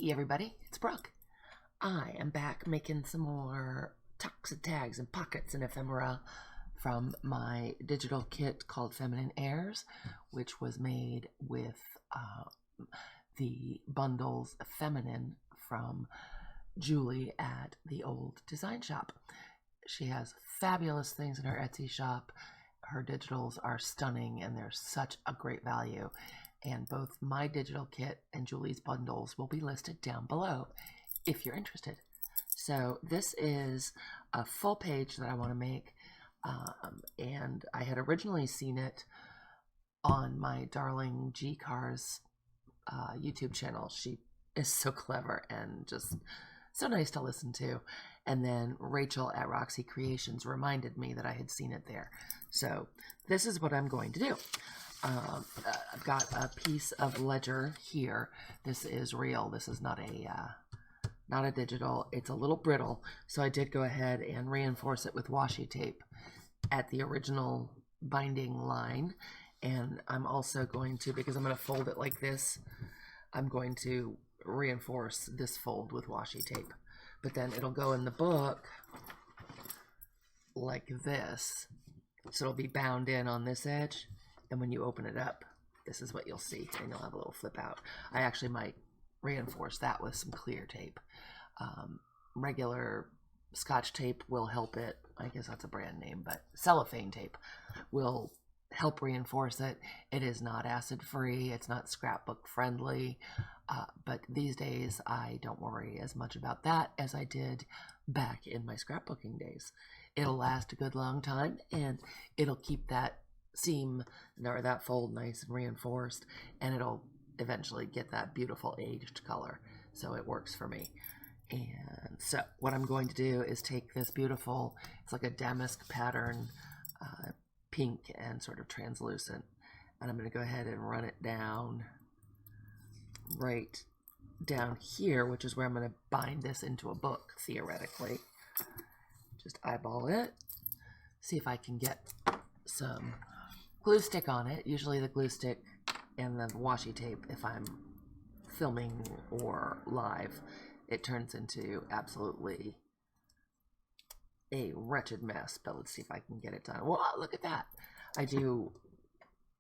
Hey everybody, it's Brooke. I am back making some more tucks and tags and pockets and ephemera from my digital kit called Feminine Airs, which was made with the bundles Feminine from Julie at TheOldDesignShop. She has fabulous things in her Etsy shop. Her digitals are stunning and they're such a great value. And both my digital kit and Julie's bundles will be listed down below if you're interested. So this is a full page that I want to make, and I had originally seen it on my darling G Car's YouTube channel. She is so clever and just so nice to listen to. And then Rachel at Roxy Creations reminded me that I had seen it there. So this is what I'm going to do. I've got a piece of ledger here. This is real. This is not a digital. It's a little brittle, so I did go ahead and reinforce it with washi tape at the original binding line. And I'm also going to, because I'm going to fold it like this, I'm going to reinforce this fold with washi tape. But then it'll go in the book like this, so it'll be bound in on this edge. And when you open it up, this is what you'll see, and you'll have a little flip out. I actually might reinforce that with some clear tape. Regular Scotch tape will help it. I guess that's a brand name, but cellophane tape will help reinforce it. It is not acid-free. It's not scrapbook friendly. But these days, I don't worry as much about that as I did back in my scrapbooking days. It'll last a good long time, and it'll keep that seam or that fold nice and reinforced, and it'll eventually get that beautiful aged color, so it works for me. And so what I'm going to do is take this beautiful, it's like a damask pattern, pink and sort of translucent, and I'm going to go ahead and run it down right down here, which is where I'm going to bind this into a book theoretically. Just eyeball it, see if I can get some glue stick on it. Usually the glue stick and the washi tape, if I'm filming or live, it turns into absolutely a wretched mess. But let's see if I can get it done. Whoa, look at that. I do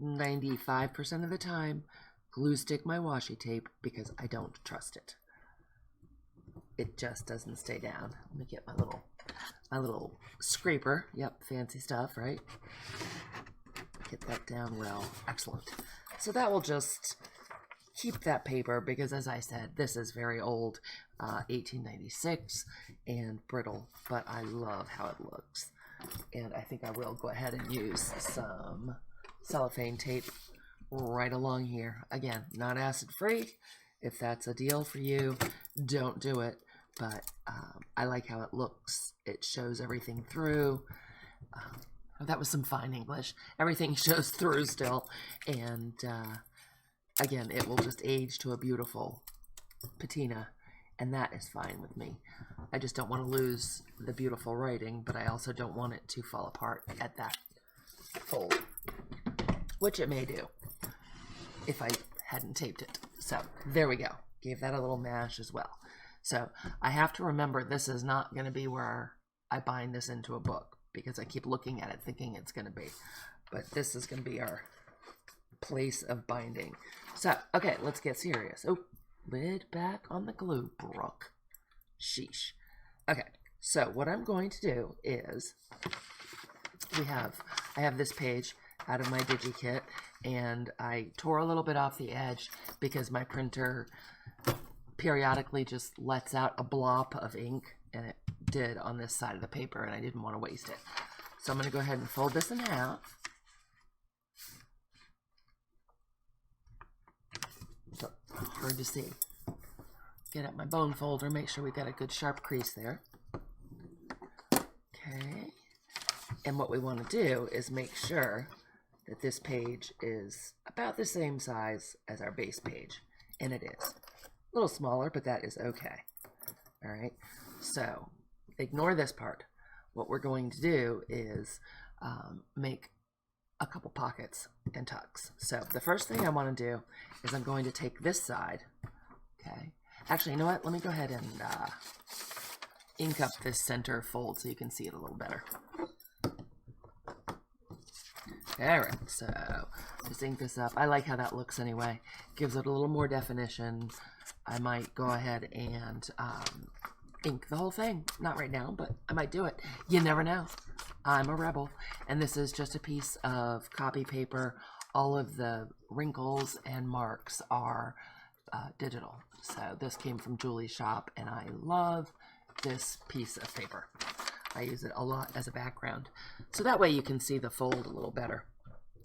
95% of the time glue stick my washi tape because I don't trust it. It just doesn't stay down. Let me get my little scraper. Yep, fancy stuff, right? Get that down well. Excellent. So that will just keep that paper, because as I said, this is very old, 1896, and brittle, but I love how it looks. And I think I will go ahead and use some cellophane tape right along here. Again, not acid free. If that's a deal for you, don't do it. But I like how it looks. It shows everything through. That was some fine English. Everything shows through still. And again, it will just age to a beautiful patina. And that is fine with me. I just don't want to lose the beautiful writing, but I also don't want it to fall apart at that fold, which it may do if I hadn't taped it. So there we go. Gave that a little mash as well. So I have to remember this is not going to be where I bind this into a book, because I keep looking at it thinking it's going to be. But this is going to be our place of binding. So, okay, let's get serious. Oh, lid back on the glue, Brooke. Sheesh. Okay, so what I'm going to do is I have this page out of my Digi kit, and I tore a little bit off the edge because my printer periodically just lets out a blob of ink, and it did on this side of the paper, and I didn't want to waste it. So I'm going to go ahead and fold this in half. So hard to see. Get out my bone folder, make sure we've got a good sharp crease there. Okay. And what we want to do is make sure that this page is about the same size as our base page. And it is. A little smaller, but that is okay. All right. So ignore this part. What we're going to do is make a couple pockets and tucks. So the first thing I want to do is I'm going to take this side, okay, Actually, you know what? Let me go ahead and ink up this center fold so you can see it a little better. Alright, so just ink this up. I like how that looks anyway. Gives it a little more definition. I might go ahead and ink the whole thing. Not right now, but I might do it. You never know. I'm a rebel. And this is just a piece of copy paper. All of the wrinkles and marks are digital. So this came from Julie's shop, and I love this piece of paper. I use it a lot as a background. So that way you can see the fold a little better.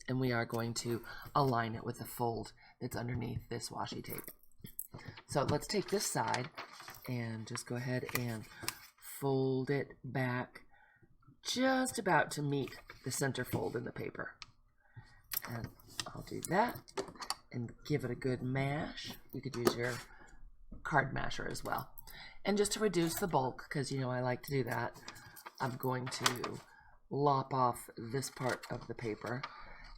And we are going to align it with the fold that's underneath this washi tape. So let's take this side and just go ahead and fold it back just about to meet the center fold in the paper. And I'll do that and give it a good mash. You could use your card masher as well. And just to reduce the bulk, because you know I like to do that, I'm going to lop off this part of the paper,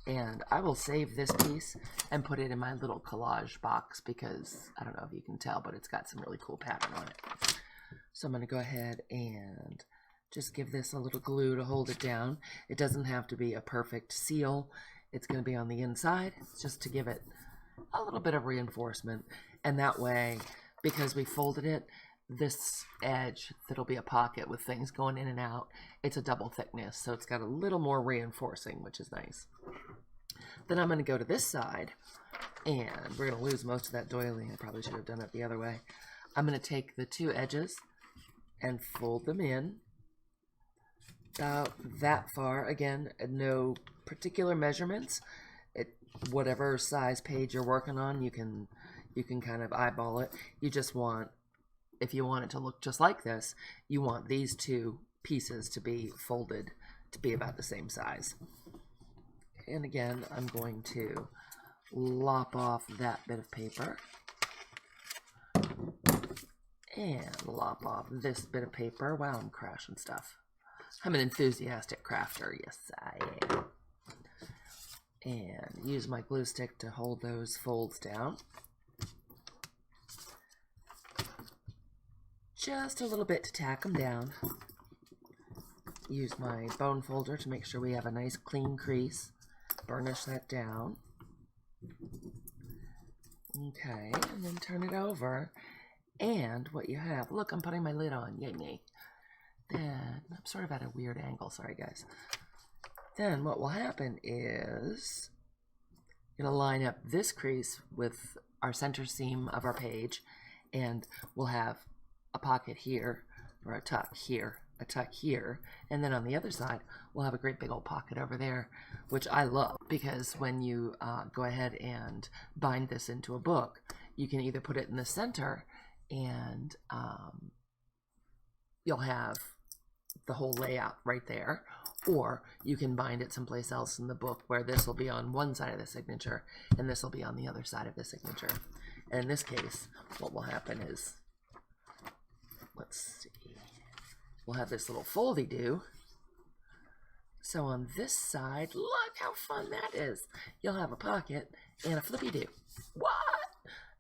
and I will save this piece and put it in my little collage box because I don't know if you can tell, but it's got some really cool pattern on it. So I'm going to go ahead and just give this a little glue to hold it down. It doesn't have to be a perfect seal. It's going to be on the inside just to give it a little bit of reinforcement, and that way, because we folded it, this edge that'll be a pocket with things going in and out, it's a double thickness, so it's got a little more reinforcing, which is nice. Then I'm going to go to this side, and we're going to lose most of that doiling. I probably should have done it the other way. I'm going to take the two edges and fold them in about that far. Again, no particular measurements. Whatever size page you're working on, you can kind of eyeball it. You just want, if you want it to look just like this, you want these two pieces to be folded to be about the same size. And again, I'm going to lop off that bit of paper and lop off this bit of paper. Wow, I'm crashing stuff. I'm an enthusiastic crafter, yes I am. And use my glue stick to hold those folds down. Just a little bit to tack them down. Use my bone folder to make sure we have a nice clean crease. Burnish that down. Okay, and then turn it over. And what you have, look, I'm putting my lid on, yay me. Then, I'm sort of at a weird angle, sorry guys. Then what will happen is, I'm going to line up this crease with our center seam of our page, and we'll have a pocket here, or a tuck here, a tuck here, and then on the other side we'll have a great big old pocket over there, which I love, because when you go ahead and bind this into a book, you can either put it in the center and you'll have the whole layout right there, or you can bind it someplace else in the book where this will be on one side of the signature and this will be on the other side of the signature. And in this case, what will happen is, let's see, we'll have this little foldy-do. So on this side, look how fun that is. You'll have a pocket and a flippy-do. What?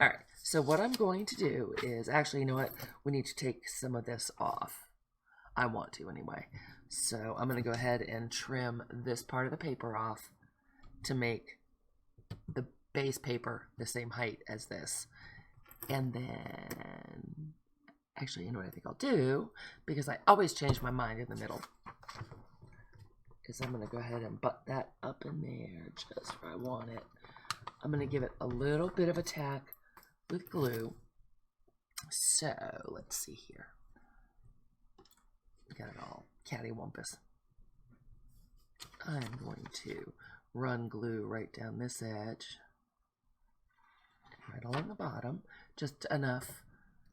All right, so what I'm going to do is, actually, you know what? We need to take some of this off. I want to anyway. So I'm going to go ahead and trim this part of the paper off to make the base paper the same height as this. And then, actually, you know what I think I'll do, because I always change my mind in the middle, is I'm going to go ahead and butt that up in there just where I want it. I'm going to give it a little bit of a tack with glue. So let's see here. Got it all cattywampus. I'm going to run glue right down this edge, right along the bottom, just enough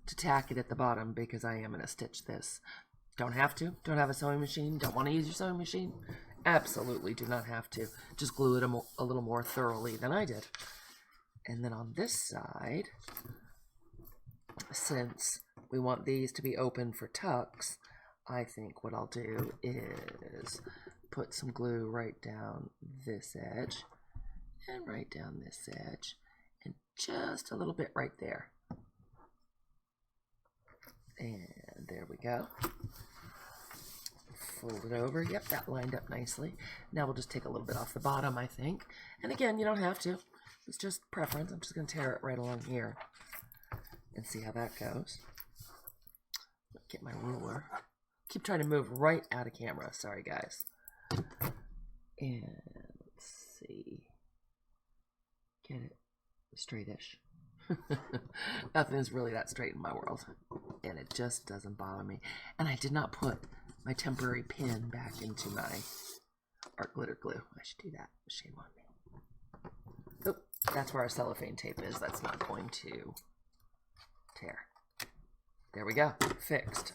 to tack it at the bottom, because I am going to stitch this. Don't have to. Don't have a sewing machine. Don't want to use your sewing machine. Absolutely do not have to. Just glue it a little more thoroughly than I did. And then on this side, since we want these to be open for tucks, I think what I'll do is put some glue right down this edge and right down this edge and just a little bit right there. And there we go. Fold it over. Yep, that lined up nicely. Now we'll just take a little bit off the bottom, I think. And again, you don't have to. It's just preference. I'm just going to tear it right along here and see how that goes. Get my ruler. Keep trying to move right out of camera. Sorry, guys. And let's see. Get it straightish. Nothing's really that straight in my world. And it just doesn't bother me. And I did not put my temporary pin back into my art glitter glue. I should do that. Shame on me. Oh, that's where our cellophane tape is. That's not going to tear. There we go. Fixed.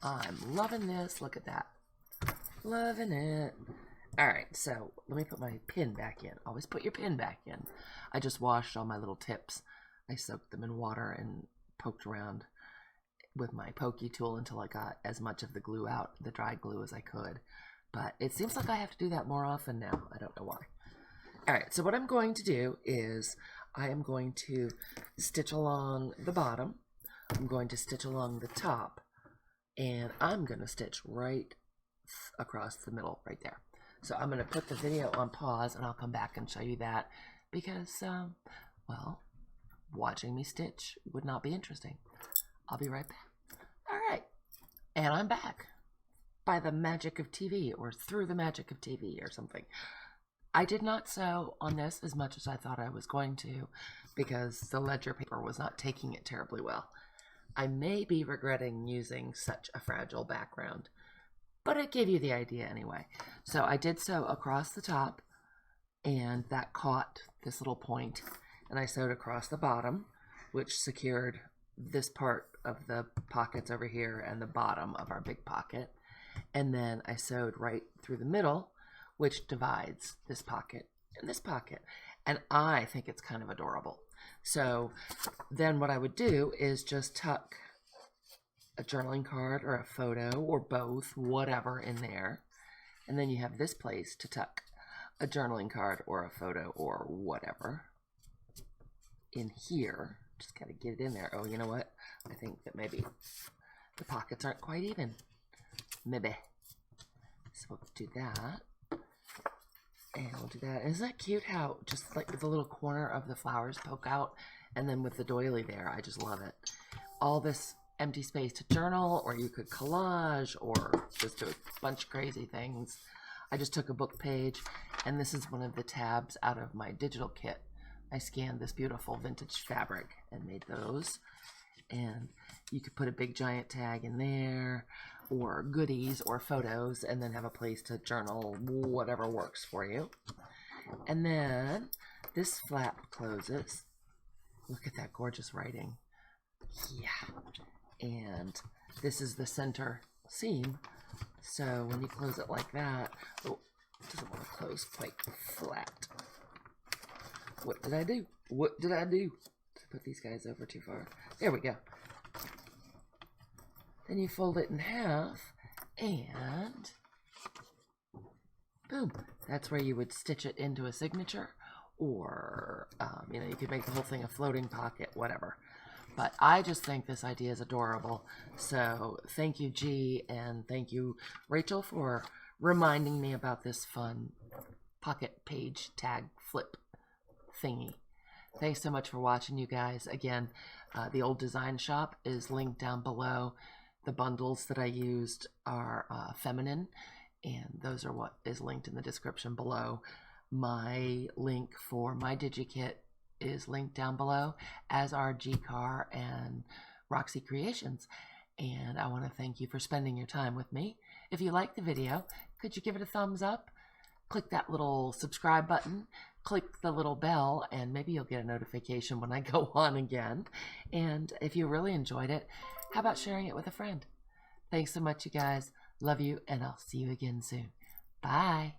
I'm loving this. Look at that. Loving it. Alright, so let me put my pin back in. Always put your pin back in. I just washed all my little tips. I soaked them in water and poked around with my pokey tool until I got as much of the glue out, the dry glue, as I could. But it seems like I have to do that more often now. I don't know why. Alright, so what I'm going to do is I am going to stitch along the bottom. I'm going to stitch along the top. And I'm going to stitch right across the middle right there. So I'm going to put the video on pause and I'll come back and show you that because, well, watching me stitch would not be interesting. I'll be right back. All right. And I'm back by the magic of TV or through the magic of TV or something. I did not sew on this as much as I thought I was going to because the ledger paper was not taking it terribly well. I may be regretting using such a fragile background, but it gave you the idea anyway. So I did sew across the top, and that caught this little point, and I sewed across the bottom, which secured this part of the pockets over here and the bottom of our big pocket. And then I sewed right through the middle, which divides this pocket and this pocket. And I think it's kind of adorable. So then what I would do is just tuck a journaling card or a photo or both, whatever, in there. And then you have this place to tuck a journaling card or a photo or whatever in here. Just got to get it in there. Oh, you know what? I think that maybe the pockets aren't quite even. Maybe. So we'll do that. And we'll do that. Isn't that cute how just like the little corner of the flowers poke out and then with the doily there? I just love it. All this empty space to journal, or you could collage or just do a bunch of crazy things. I just took a book page and this is one of the tabs out of my digital kit. I scanned this beautiful vintage fabric and made those. And you could put a big giant tag in there, or goodies or photos, and then have a place to journal, whatever works for you. And then this flap closes. Look at that gorgeous writing. Yeah. And this is the center seam. So when you close it like that, oh, it doesn't want to close quite flat. What did I do? What did I do? To put these guys over too far. There we go. Then you fold it in half, and boom. That's where you would stitch it into a signature, or, you know, you could make the whole thing a floating pocket, whatever. But I just think this idea is adorable. So thank you, G, and thank you, Rachel, for reminding me about this fun pocket page tag flip thingy. Thanks so much for watching, you guys. Again, the Old Design Shop is linked down below. The bundles that I used are feminine, and those are what is linked in the description below. My link for my DigiKit is linked down below, as are Kerr and Roxy Creations. And I want to thank you for spending your time with me. If you liked the video, could you give it a thumbs up? Click that little subscribe button. Click the little bell, and maybe you'll get a notification when I go on again. And if you really enjoyed it, how about sharing it with a friend? Thanks so much, you guys. Love you, and I'll see you again soon. Bye.